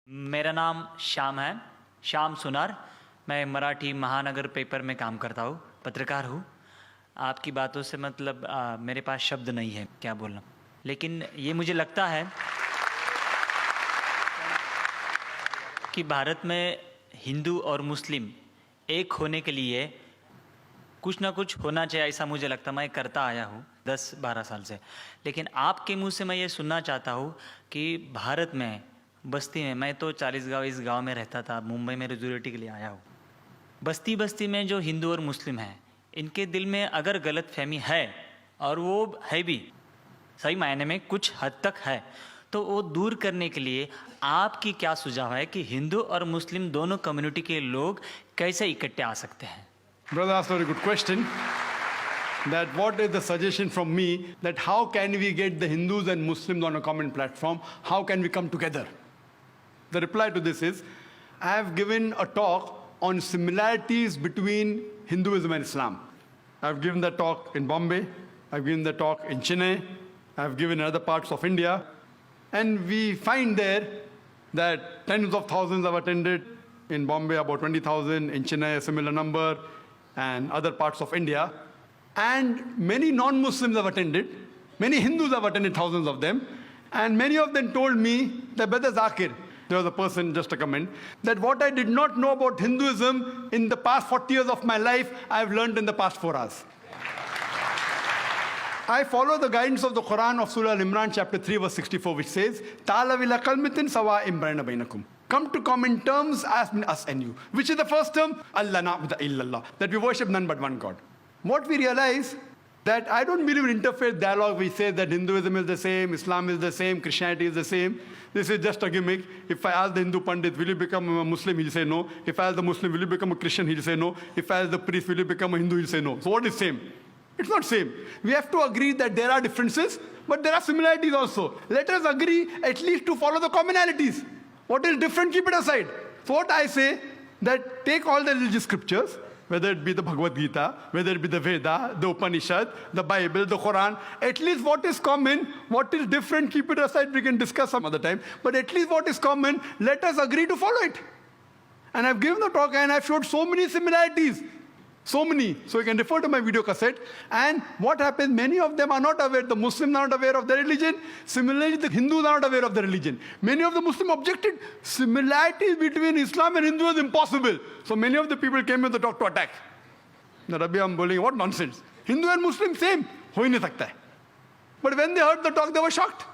मेरा नाम श्याम है, श्याम सुनार। मैं मराठी महानगर पेपर में काम करता हूँ, पत्रकार हूँ। आपकी बातों से मतलब मेरे पास शब्द नहीं है क्या बोलना, लेकिन ये मुझे लगता है कि भारत में हिंदू और मुस्लिम एक होने के लिए कुछ ना कुछ होना चाहिए, ऐसा मुझे लगता। मैं करता आया हूँ 10-12 साल से, लेकिन आपके मुंह से मैं ये सुनना चाहता हूँ कि भारत में बस्ती में, मैं तो 40 गाँव इस गांव में रहता था, मुंबई में रेजुलेटी के लिए आया हूँ। बस्ती बस्ती में जो हिंदू और मुस्लिम हैं, इनके दिल में अगर गलत फहमी है, और वो है भी सही मायने में कुछ हद तक है, तो वो दूर करने के लिए आपकी क्या सुझाव है कि हिंदू और मुस्लिम दोनों कम्युनिटी के लोग कैसे इकट्ठे आ सकते हैं? Brother asked a very good question. That what is the suggestion from me that how can we get the Hindus and Muslims on a common platform? How can we come together? The reply to this is, I have given a talk on similarities between Hinduism and Islam. I've given the talk in Bombay, I've given the talk in Chennai, I've given in other parts of India, and we find there that tens of thousands have attended. In Bombay, about 20,000, in Chennai, a similar number, and other parts of India. And many non-Muslims have attended. Many Hindus have attended, thousands of them. And many of them told me that, Brother Zakir, there was a person, just a comment, that what I did not know about Hinduism in the past 40 years of my life, I have learned in the past 4 hours. I follow the guidance of the Quran of Surah Al-Imran, chapter 3, verse 64, which says, Ta'ala ila kalmatin sawa'im bainakum. Come to common terms as us and you. Which is the first term? Allah na'budu illallah. That we worship none but one God. What we realize that I don't believe in interfaith dialogue. We say that Hinduism is the same, Islam is the same, Christianity is the same. This is just a gimmick. If I ask the Hindu Pandit, will you become a Muslim? He'll say no. If I ask the Muslim, will you become a Christian? He'll say no. If I ask the priest, will you become a Hindu? He'll say no. So what is same? It's not same. We have to agree that there are differences, but there are similarities also. Let us agree at least to follow the commonalities. What is different, keep it aside. So what I say, that take all the religious scriptures, whether it be the Bhagavad Gita, whether it be the Veda, the Upanishad, the Bible, the Quran, at least what is common, what is different, keep it aside, we can discuss some other time, but at least what is common, let us agree to follow it. And I've given the talk and I've showed so many similarities. So many. So you can refer to my video cassette. And what happens, many of them are not aware. The Muslims are not aware of their religion. Similarly, the Hindus are not aware of their religion. Many of the Muslims objected. Similarities between Islam and Hindu is impossible. So many of the people came in the talk to attack. The Rabbi, I'm bowling, what nonsense. Hindu and Muslim same. Ho hi nahi sakta hai. But when they heard the talk, they were shocked.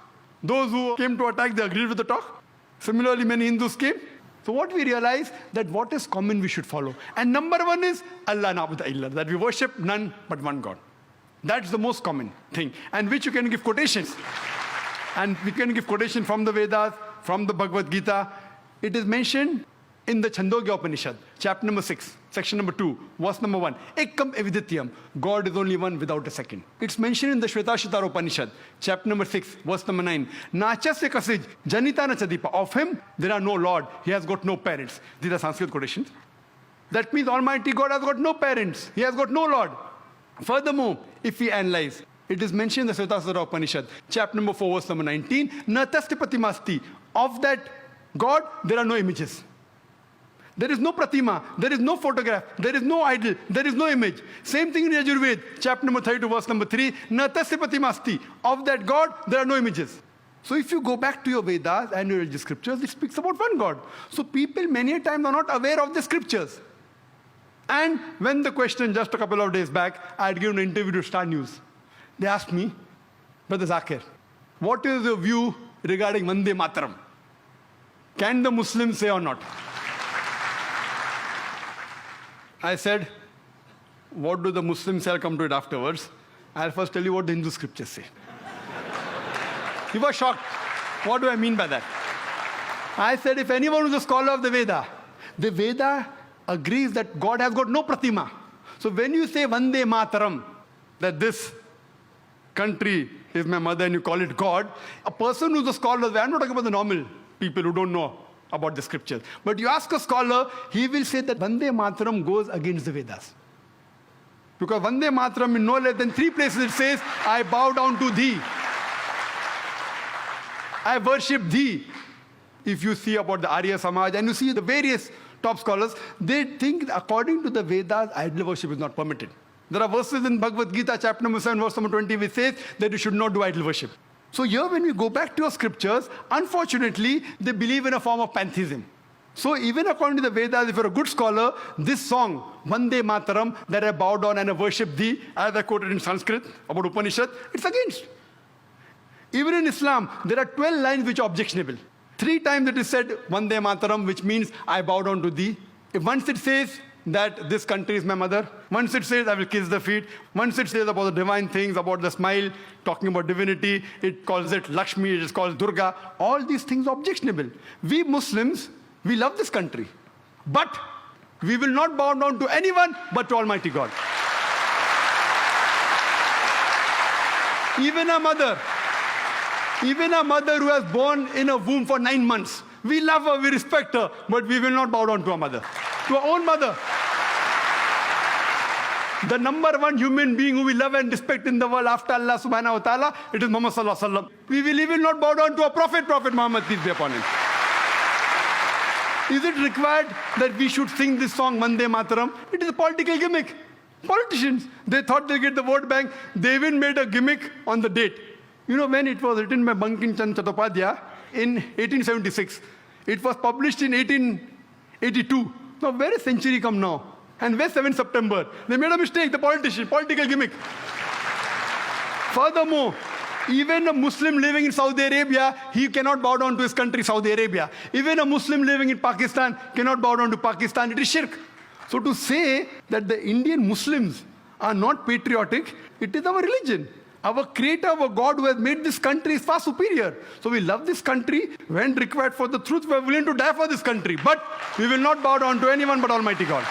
Those who came to attack, they agreed with the talk. Similarly, many Hindus came. So what we realize, that what is common we should follow. And number one is Allah na'budu illallah, that we worship none but one God. That's the most common thing, and which you can give quotations. And we can give quotation from the Vedas, from the Bhagavad Gita. It is mentioned in the Chandogya Upanishad, chapter number 6, section number 2, verse number 1. Ekam evidityam, God is only one without a second. It's mentioned in the Shvetashvatara Upanishad, chapter number 6, verse number 9. Nachasya kasij, janita na chadipa. Of him, there are no Lord. He has got no parents. These are Sanskrit quotations. That means Almighty God has got no parents. He has got no Lord. Furthermore, if we analyze, it is mentioned in the Shvetashvatara Upanishad, chapter number 4, verse number 19. Natasti pratimasti. Of that God, there are no images. There is no pratima, there is no photograph, there is no idol, there is no image. Same thing in Yajurved, chapter number 32, verse number 3. Natasya pratimasti. Of that God, there are no images. So if you go back to your Vedas and your religious scriptures, it speaks about one God. So people many a times are not aware of the scriptures. And when the question just a couple of days back, I had given an interview to Star News. They asked me, Brother Zakir, what is your view regarding Vande Mataram? Can the Muslims say or not? I said, what do the Muslims say? I'll come to it afterwards. I'll first tell you what the Hindu scriptures say. He was shocked. What do I mean by that? I said, if anyone who's a scholar of the Veda agrees that God has got no pratima. So when you say Vande Mataram, that this country is my mother and you call it God, a person who's a scholar of the Veda, I'm not talking about the normal people who don't know about the scriptures. But you ask a scholar, he will say that Vande Mataram goes against the Vedas. Because Vande Mataram in no less than 3 places it says, I bow down to thee. I worship thee. if you see about the Arya Samaj and you see the various top scholars, they think according to the Vedas, idol worship is not permitted. There are verses in Bhagavad Gita, chapter number 7, verse number 20, which says that you should not do idol worship. So here when we go back to our scriptures, unfortunately, they believe in a form of pantheism. So even according to the Vedas, if you're a good scholar, this song, Vande Mataram, that I bow down and I worship thee, as I quoted in Sanskrit about Upanishad, it's against. Even in Islam, there are 12 lines which are objectionable. 3 times it is said, Vande Mataram, which means I bow down to thee. If once it says that this country is my mother, once it says I will kiss the feet, once it says about the divine things, about the smile, talking about divinity, it calls it Lakshmi, it is called Durga, all these things are objectionable. We Muslims, we love this country, but we will not bow down to anyone but to Almighty God. Even a mother who has born in a womb for 9 months, we love her, we respect her, but we will not bow down to our mother, to our own mother. The number one human being who we love and respect in the world after Allah subhanahu wa ta'ala, it is Muhammad sallallahu alaihi wasallam. We will even not bow down to our Prophet Muhammad, peace be upon him. Is it required that we should sing this song, Vande Mataram? It is a political gimmick. Politicians, they thought they'll get the vote bank. They even made a gimmick on the date. You know when it was written by Bankim Chandra Chattopadhyay in 1876. It was published in 1882. Now where is century come now? And where's 7th September? They made a mistake, the political gimmick. Furthermore, even a Muslim living in Saudi Arabia, he cannot bow down to his country, Saudi Arabia. Even a Muslim living in Pakistan cannot bow down to Pakistan. It is shirk. So to say that the Indian Muslims are not patriotic, it is our religion. Our creator, our God who has made this country is far superior. So we love this country. When required for the truth, we are willing to die for this country. But we will not bow down to anyone but Almighty God.